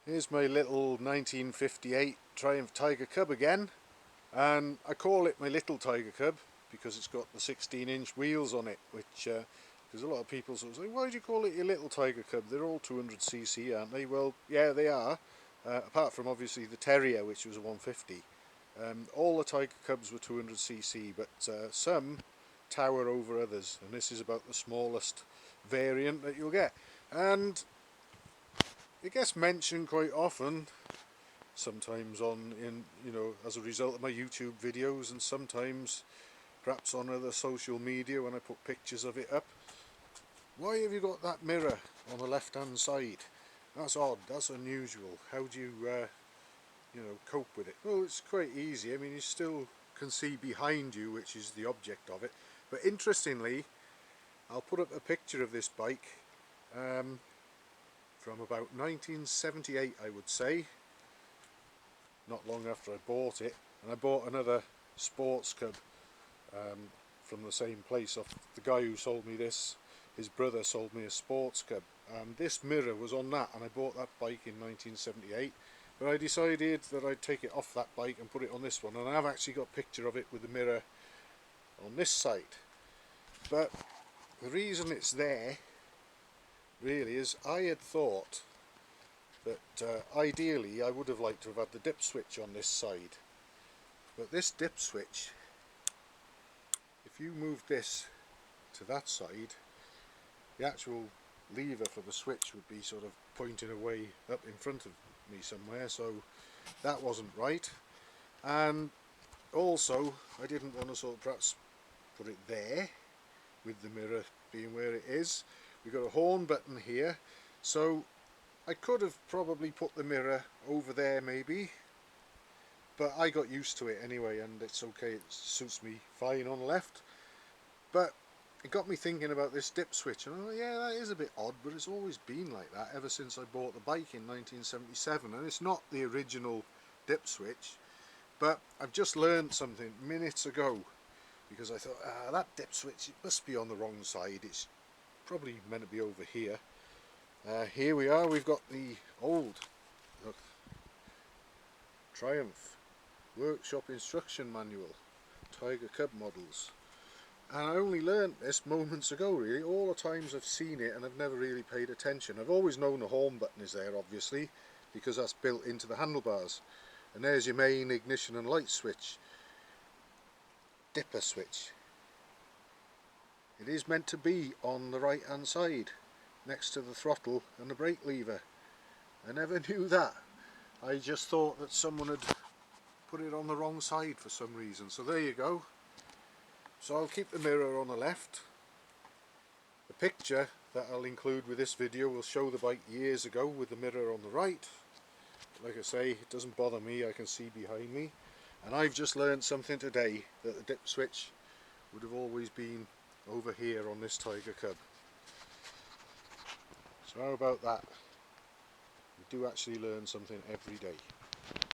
Here's my little 1958 Triumph Tiger Cub again, and I call it my little Tiger Cub because it's got the 16-inch wheels on it, which because a lot of people sort of say, why do you call it your little Tiger Cub? They're all 200cc, aren't they? Well, yeah, they are, apart from obviously the Terrier, which was a 150. All the Tiger Cubs were 200cc, but some tower over others, and this is about the smallest variant that you'll get. And it gets mentioned quite often, sometimes as a result of my YouTube videos, and sometimes perhaps on other social media when I put pictures of it up. Why have you got that mirror on the left hand side? That's odd, that's unusual. How do you cope with it? Well, it's quite easy. I mean, you still can see behind you, which is the object of it. But interestingly, I'll put up a picture of this bike from about 1978, I would say, not long after I bought it. And I bought another sports cub from the same place. Off the guy who sold me this, his brother sold me a sports cub, and this mirror was on that, and I bought that bike in 1978. But I decided that I'd take it off that bike and put it on this one, and I've actually got a picture of it with the mirror on this side. But the reason it's there really is I had thought that ideally I would have liked to have had the dip switch on this side, but this dip switch, if you move this to that side, the actual lever for the switch would be sort of pointing away up in front of me somewhere, so that wasn't right. And also I didn't want to sort of perhaps put it there with the mirror being where it is. We've got a horn button here, so I could have probably put the mirror over there maybe, but I got used to it anyway, and it's okay, it suits me fine on the left. But it got me thinking about this dip switch, and yeah, that is a bit odd, but it's always been like that ever since I bought the bike in 1977, and it's not the original dip switch. But I've just learned something minutes ago, because I thought, that dip switch, it must be on the wrong side, it's probably meant to be over here. Here we are, we've got the old Triumph Workshop Instruction Manual, Tiger Cub models. And I only learnt this moments ago really. All the times I've seen it and I've never really paid attention. I've always known the home button is there, obviously, because that's built into the handlebars. And there's your main ignition and light switch. Dipper switch. It is meant to be on the right hand side, next to the throttle and the brake lever. I never knew that. I just thought that someone had put it on the wrong side for some reason. So there you go. So I'll keep the mirror on the left. The picture that I'll include with this video will show the bike years ago with the mirror on the right. Like I say, it doesn't bother me, I can see behind me. And I've just learned something today, that the dip switch would have always been over here on this Tiger Cub. So how about that? We do actually learn something every day.